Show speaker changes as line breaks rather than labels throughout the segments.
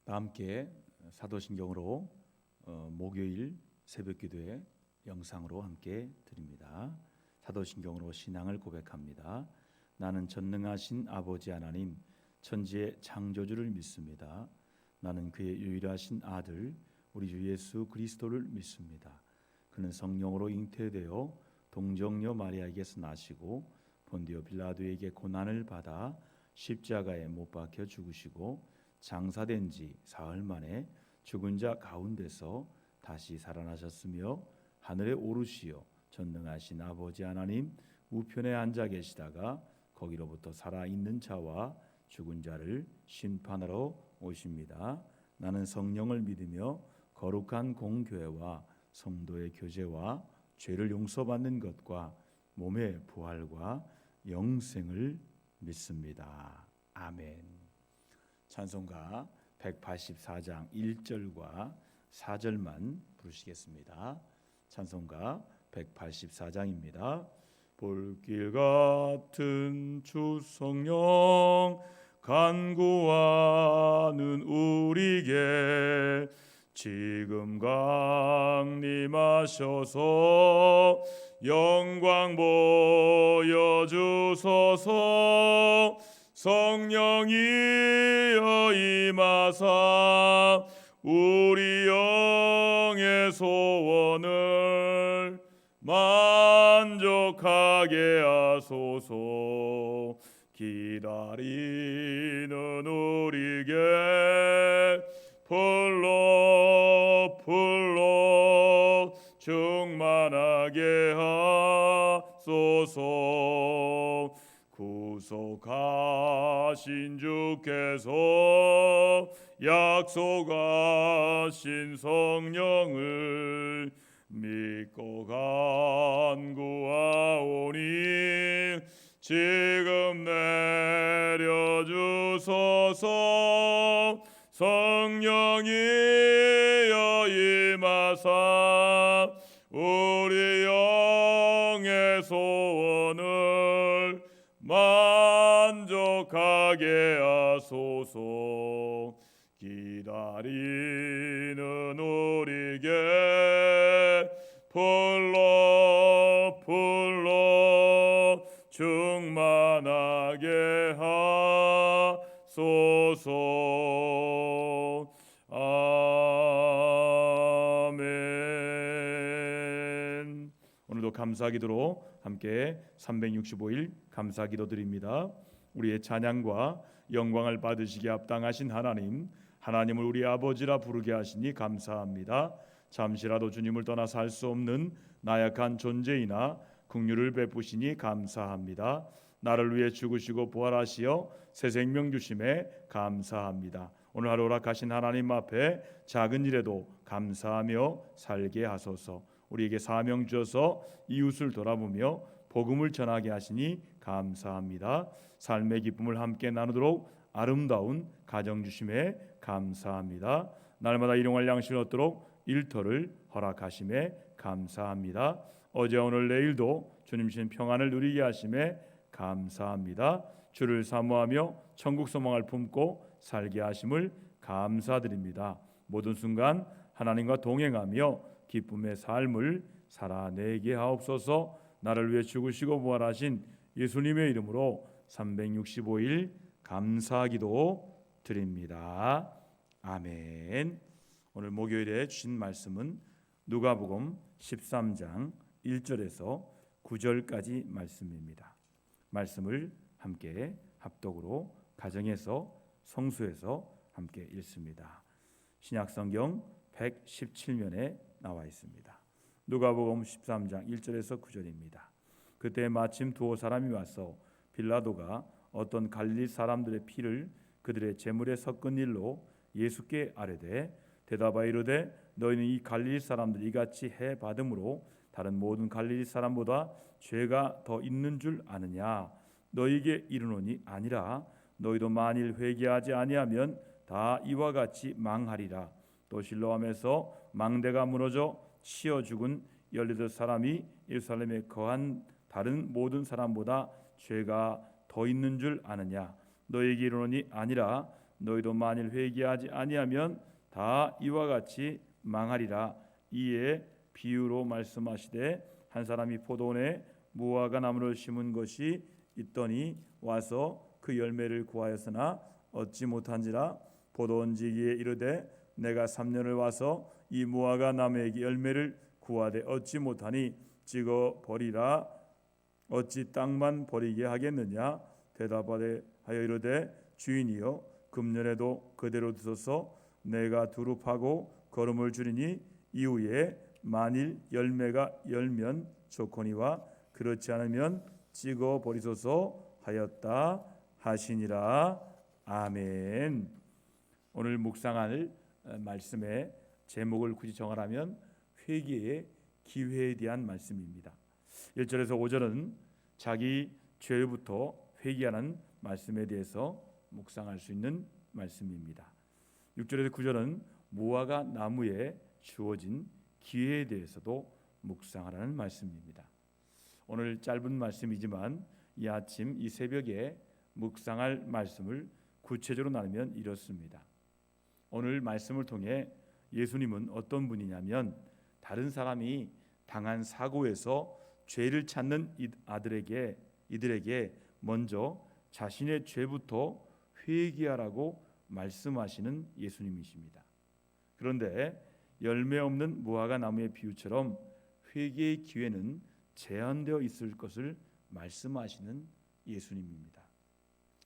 다 함께 사도신경으로 목요일 새벽기도회 영상으로 함께 드립니다. 사도신경으로 신앙을 고백합니다. 나는 전능하신 아버지 하나님 천지의 창조주를 믿습니다. 나는 그의 유일하신 아들 우리 주 예수 그리스도를 믿습니다. 그는 성령으로 잉태되어 동정녀 마리아에게서 나시고 본디오 빌라도에게 고난을 받아 십자가에 못 박혀 죽으시고 장사된 지 사흘 만에 죽은 자 가운데서 다시 살아나셨으며 하늘에 오르시어 전능하신 아버지 하나님 우편에 앉아 계시다가 거기로부터 살아있는 자와 죽은 자를 심판하러 오십니다. 나는 성령을 믿으며 거룩한 공교회와 성도의 교제와 죄를 용서받는 것과 몸의 부활과 영생을 믿습니다. 아멘. 찬송가 184장 1절과 4절만 부르시겠습니다. 찬송가 184장입니다. 볼길 같은 주 성령 간구하는 우리에게 지금 강림하셔서 영광 보여주소서. 성령이여 임하사 우리 영의 소원을 만족하게 하소서. 기다리는 우리에게 불러 충만하게 하소서. 구속하신 주께서 약속하신 성령을 믿고 간구하오니 지금 내려주소서. 성령이여 임하사 우리 영의 소원을 만족하게 하소서. 기다리는 우리에게 불러 충만하게 하소서. 아멘. 오늘도 감사기도로 함께 365일 감사기도 드립니다. 우리의 찬양과 영광을 받으시기에 합당하신 하나님을 우리 아버지라 부르게 하시니 감사합니다. 잠시라도 주님을 떠나 살 수 없는 나약한 존재이나 긍휼을 베푸시니 감사합니다. 나를 위해 죽으시고 부활하시어 새 생명 주심에 감사합니다. 오늘 하루 허락하신 하나님 앞에 작은 일에도 감사하며 살게 하소서. 우리에게 사명 주셔서 이웃을 돌아보며 복음을 전하게 하시니 감사합니다. 삶의 기쁨을 함께 나누도록 아름다운 가정 주심에 감사합니다. 날마다 일용할 양식을 얻도록 일터를 허락하심에 감사합니다. 어제 오늘 내일도 주님 주신 평안을 누리게 하심에 감사합니다. 주를 사모하며 천국 소망을 품고 살게 하심을 감사드립니다. 모든 순간 하나님과 동행하며 기쁨의 삶을 살아내게 하옵소서. 나를 위해 죽으시고 부활하신 예수님의 이름으로 365일 감사기도 드립니다. 아멘. 오늘 목요일에 주신 말씀은 누가복음 13장 1절에서 9절까지 말씀입니다. 말씀을 함께 합독으로 가정에서 성수에서 함께 읽습니다. 신약성경 117면에 나와 있습니다. 누가복음 13장 1절에서 9절입니다. 그때 마침 두어 사람이 와서 빌라도가 어떤 갈릴리 사람들의 피를 그들의 제물에 섞은 일로 예수께 아뢰되 대답하여 이르되 너희는 이 갈릴리 사람들이 이같이 해 받음으로 다른 모든 갈릴리 사람보다 죄가 더 있는 줄 아느냐? 너희에게 이르노니 아니라 너희도 만일 회개하지 아니하면 다 이와 같이 망하리라. 또 실로암에서 망대가 무너져 치어 죽은 18사람이 예루살렘에 거한 다른 모든 사람보다 죄가 더 있는 줄 아느냐? 너희에게 이르노니 아니라 너희도 만일 회개하지 아니하면 다 이와 같이 망하리라. 이에 비유로 말씀하시되 한 사람이 포도원에 무화과 나무를 심은 것이 있더니 와서 그 열매를 구하였으나 얻지 못한지라. 포도원지기에 이르되 내가 3년을 와서 이 무화과 나무에게 열매를 구하되 얻지 못하니 찍어 버리라. 어찌 땅만 버리게 하겠느냐. 대답하여 이르되 주인이여 금년에도 그대로 두소서. 내가 두릅하고 거름을 줄이니 이후에 만일 열매가 열면 좋거니와 그렇지 않으면 찍어 버리소서 하였다 하시니라. 아멘. 오늘 묵상할 말씀의 제목을 굳이 정하라면 회개의 기회에 대한 말씀입니다. 1절에서 5절은 자기 죄부터 회개하는 말씀에 대해서 묵상할 수 있는 말씀입니다. 6절에서 9절은 무화과 나무에 주어진 기회에 대해서도 묵상하라는 말씀입니다. 오늘 짧은 말씀이지만 이 아침 이 새벽에 묵상할 말씀을 구체적으로 나누면 이렇습니다. 오늘 말씀을 통해 예수님은 어떤 분이냐면 다른 사람이 당한 사고에서 죄를 찾는 이들에게 먼저 자신의 죄부터 회개하라고 말씀하시는 예수님이십니다. 그런데 열매 없는 무화과 나무의 비유처럼 회개의 기회는 제한되어 있을 것을 말씀하시는 예수님입니다.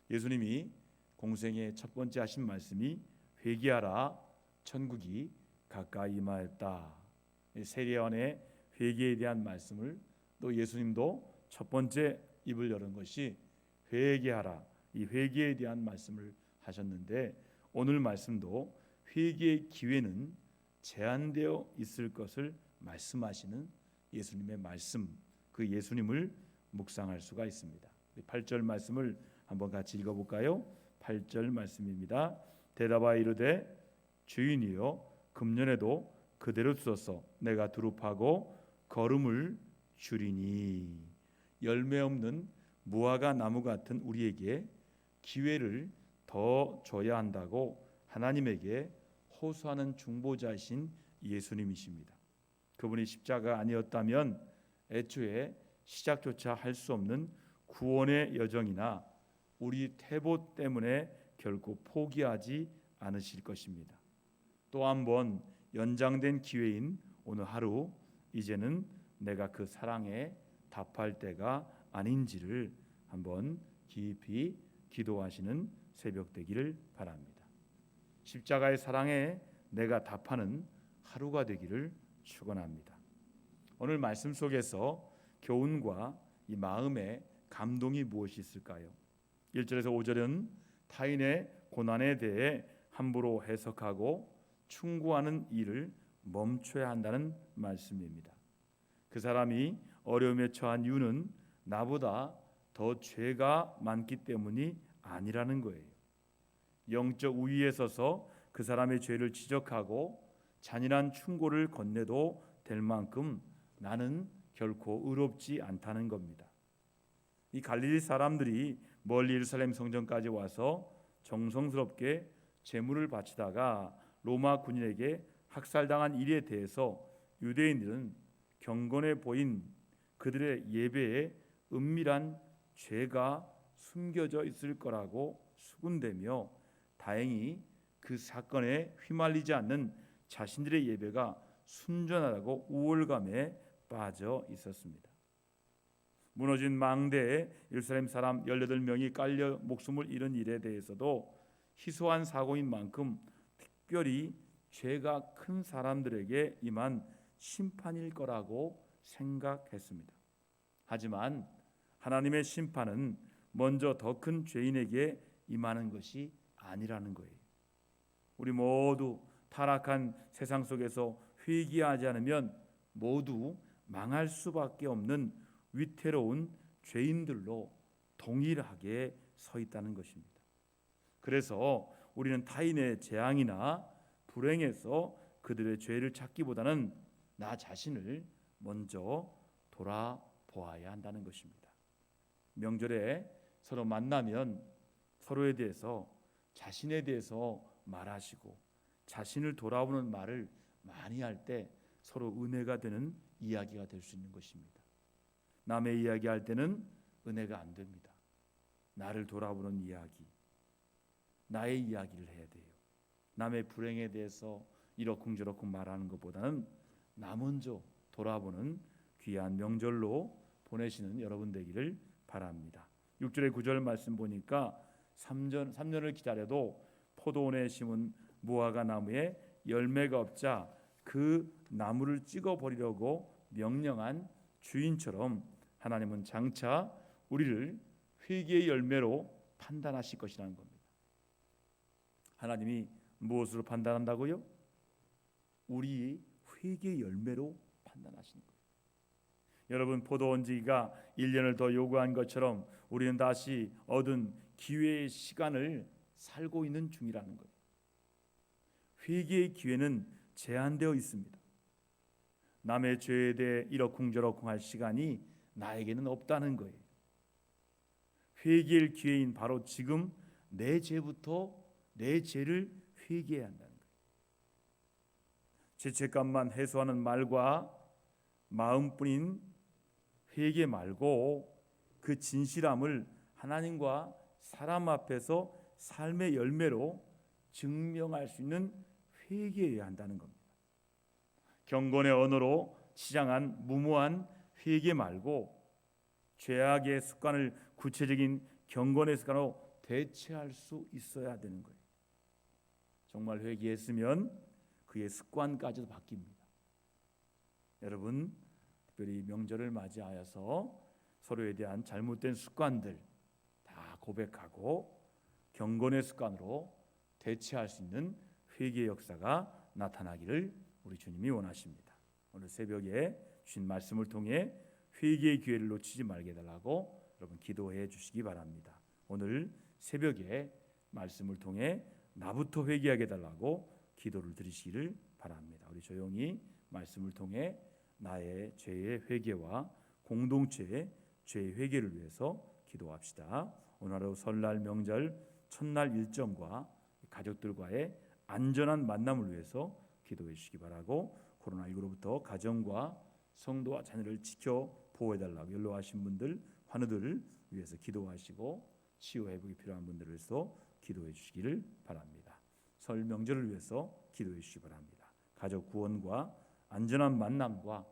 예수님이 공생의 첫 번째 하신 말씀이 회개하라 천국이 가까이 임하였다. 세례요한의 회개에 대한 말씀을 또 예수님도 첫 번째 입을 여는 것이 회개하라, 이 회개에 대한 말씀을 하셨는데 오늘 말씀도 회개의 기회는 제한되어 있을 것을 말씀하시는 예수님의 말씀, 그 예수님을 묵상할 수가 있습니다. 8절 말씀을 한번 같이 읽어볼까요? 8절 말씀입니다. 대답하여 이르되 주인이여 금년에도 그대로 두소서. 내가 두릅하고 거름을 줄이니. 열매 없는 무화과 나무 같은 우리에게 기회를 더 줘야 한다고 하나님에게 호소하는 중보자이신 예수님이십니다. 그분이 십자가 아니었다면 애초에 시작조차 할 수 없는 구원의 여정이나 우리 태보 때문에 결코 포기하지 않으실 것입니다. 또 한 번 연장된 기회인 오늘 하루, 이제는 내가 그 사랑에 답할 때가 아닌지를 한번 깊이 기도하시는 새벽 되기를 바랍니다. 십자가의 사랑에 내가 답하는 하루가 되기를 축원합니다. 오늘 말씀 속에서 교훈과 이 마음의 감동이 무엇이 있을까요? 1절에서 5절은 타인의 고난에 대해 함부로 해석하고 충고하는 일을 멈춰야 한다는 말씀입니다. 그 사람이 어려움에 처한 이유는 나보다 더 죄가 많기 때문이 아니라는 거예요. 영적 우위에 서서 그 사람의 죄를 지적하고 잔인한 충고를 건네도 될 만큼 나는 결코 의롭지 않다는 겁니다. 이 갈릴리 사람들이 멀리 예루살렘 성전까지 와서 정성스럽게 제물을 바치다가 로마 군인에게 학살당한 일에 대해서 유대인들은 경건해 보인 그들의 예배에 은밀한 죄가 숨겨져 있을 거라고 수군대며 다행히 그 사건에 휘말리지 않는 자신들의 예배가 순전하다고 우월감에 빠져 있었습니다. 무너진 망대에 예루살렘 사람 18명이 깔려 목숨을 잃은 일에 대해서도 희소한 사고인 만큼 특별히 죄가 큰 사람들에게 임한 심판일 거라고 생각했습니다. 하지만 하나님의 심판은 먼저 더 큰 죄인에게 임하는 것이 아니라는 거예요. 우리 모두 타락한 세상 속에서 회개하지 않으면 모두 망할 수밖에 없는 위태로운 죄인들로 동일하게 서 있다는 것입니다. 그래서 우리는 타인의 재앙이나 불행에서 그들의 죄를 찾기보다는 나 자신을 먼저 돌아보아야 한다는 것입니다. 명절에 서로 만나면 서로에 대해서 자신에 대해서 말하시고 자신을 돌아보는 말을 많이 할 때 서로 은혜가 되는 이야기가 될 수 있는 것입니다. 남의 이야기할 때는 은혜가 안 됩니다. 나를 돌아보는 이야기, 나의 이야기를 해야 돼요. 남의 불행에 대해서 이러쿵저러쿵 말하는 것보다는 나 먼저 돌아보는 귀한 명절로 보내시는 여러분 되기를 바랍니다. 6절의 9절 말씀 보니까 3년을 기다려도 포도원에 심은 무화과 나무에 열매가 없자 그 나무를 찍어버리려고 명령한 주인처럼 하나님은 장차 우리를 회개의 열매로 판단하실 것이라는 겁니다. 하나님이 무엇으로 판단한다고요? 우리 회개의 열매로 판단하시는 거예요. 여러분, 포도원지기가 1년을 더 요구한 것처럼 우리는 다시 얻은 기회의 시간을 살고 있는 중이라는 거예요. 회개의 기회는 제한되어 있습니다. 남의 죄에 대해 이러쿵저러쿵 할 시간이 나에게는 없다는 거예요. 회개의 기회인 바로 지금 내 죄부터 내 죄를 회개해야 한다는 거예요. 죄책감만 해소하는 말과 마음뿐인 회개 말고 그 진실함을 하나님과 사람 앞에서 삶의 열매로 증명할 수 있는 회개해야 한다는 겁니다. 경건의 언어로 치장한 무모한 회개 말고 죄악의 습관을 구체적인 경건의 습관으로 대체할 수 있어야 되는 거예요. 정말 회개했으면 그의 습관까지도 바뀝니다. 여러분, 특별히 명절을 맞이하여서 서로에 대한 잘못된 습관들 다 고백하고 경건의 습관으로 대체할 수 있는 회개의 역사가 나타나기를 우리 주님이 원하십니다. 오늘 새벽에 주신 말씀을 통해 회개의 기회를 놓치지 말게 해달라고 여러분 기도해 주시기 바랍니다. 오늘 새벽에 말씀을 통해 나부터 회개하게 해달라고 기도를 드리시기를 바랍니다. 우리 조용히 말씀을 통해 나의 죄의 회개와 공동체의 죄의 회개를 위해서 기도합시다. 오늘 하루 설날 명절 첫날 일정과 가족들과의 안전한 만남을 위해서 기도해 주시기 바라고, 코로나19로부터 가정과 성도와 자녀를 지켜 보호해달라고 연로하신 분들, 환우들을 위해서 기도하시고 치유 회복이 필요한 분들을 위해서 기도해 주시기를 바랍니다. 설 명절을 위해서 기도해 주시기 바랍니다. 가족 구원과 안전한 만남과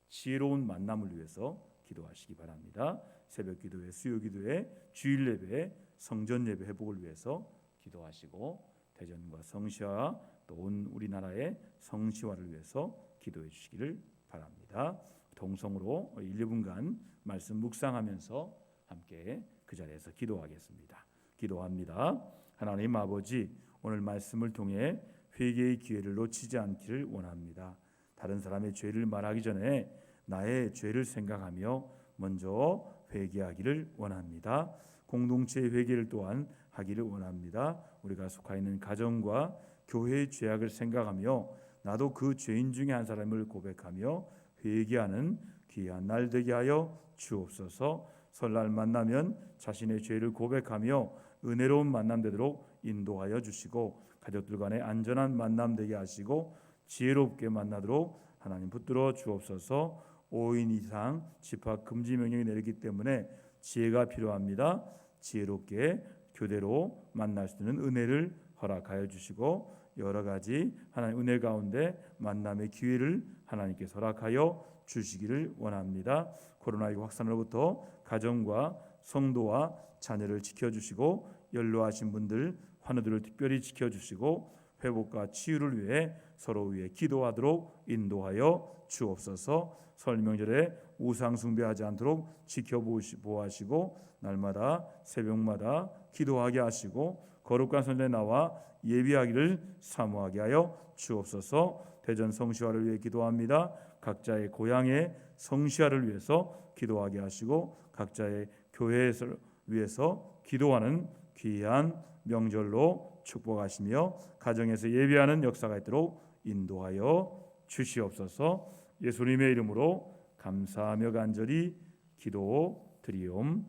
지혜로운 만남을 위해서 기도하시기 바랍니다. 새벽 기도회, 수요 기도회, 주일 예배, 성전 예배 회복을 위해서 기도하시고 대전과 성시와 또 온 우리나라의 성시화를 위해서 기도해 주시기를 바랍니다. 동성으로 1, 2분간 말씀 묵상하면서 함께 그 자리에서 기도하겠습니다. 기도합니다. 하나님 아버지, 오늘 말씀을 통해 회개의 기회를 놓치지 않기를 원합니다. 다른 사람의 죄를 말하기 전에 나의 죄를 생각하며 먼저 회개하기를 원합니다. 공동체의 회개를 또한 하기를 원합니다. 우리가 속하 있는 가정과 교회의 죄악을 생각하며 나도 그 죄인 중에 한 사람을 고백하며 회개하는 귀한 날 되게 하여 주옵소서. 설날 만나면 자신의 죄를 고백하며 은혜로운 만남 되도록 인도하여 주시고, 가족들 간의 안전한 만남 되게 하시고 지혜롭게 만나도록 하나님 붙들어 주옵소서. 5인 이상 집합 금지 명령이 내리기 때문에 지혜가 필요합니다. 지혜롭게 교대로 만날 수 있는 은혜를 허락하여 주시고, 여러 가지 하나님 은혜 가운데 만남의 기회를 하나님께서 허락하여 주시기를 원합니다. 코로나19 확산으로부터 가정과 성도와 자녀를 지켜주시고, 연로하신 분들, 환우들을 특별히 지켜주시고 회복과 치유를 위해 서로 위해 기도하도록 인도하여 주옵소서. 설 명절에 우상 숭배하지 않도록 지켜보호하시고 날마다 새벽마다 기도하게 하시고 거룩한 선전에 나와 예비하기를 사모하게 하여 주옵소서. 대전 성시화를 위해 기도합니다. 각자의 고향의 성시화를 위해서 기도하게 하시고 각자의 교회를 위해서 기도하는 귀한 명절로 축복하시며 가정에서 예배하는 역사가 있도록 인도하여 주시옵소서. 예수님의 이름으로 감사하며 간절히 기도드리옵나이다.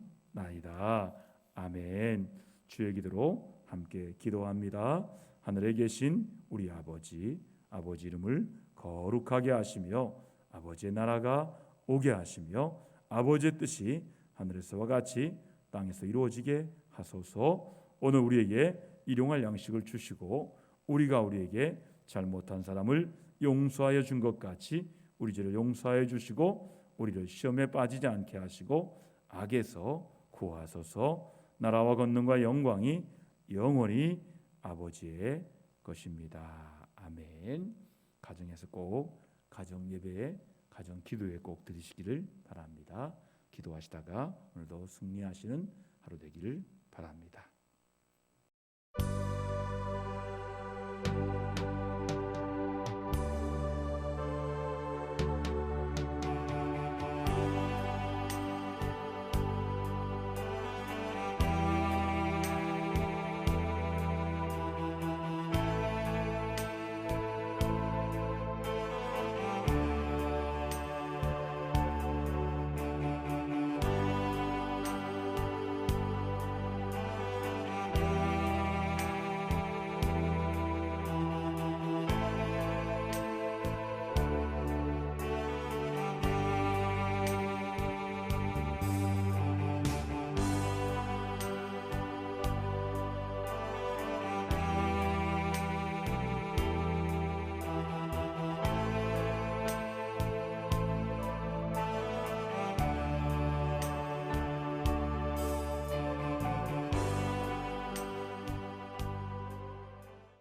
아멘. 주의 기도로 함께 기도합니다. 하늘에 계신 우리 아버지 이름을 거룩하게 하시며 아버지의 나라가 오게 하시며 아버지의 뜻이 하늘에서와 같이 땅에서 이루어지게 하소서. 오늘 우리에게 일용할 양식을 주시고 우리가 우리에게 잘못한 사람을 용서하여 준 것 같이 우리 죄를 용서하여 주시고 우리를 시험에 빠지지 않게 하시고 악에서 구하소서. 나라와 권능과 영광이 영원히 아버지의 것입니다. 아멘. 가정에서 꼭 가정 예배에 가정 기도에 꼭 드리시기를 바랍니다. 기도하시다가 오늘도 승리하시는 하루 되기를 바랍니다.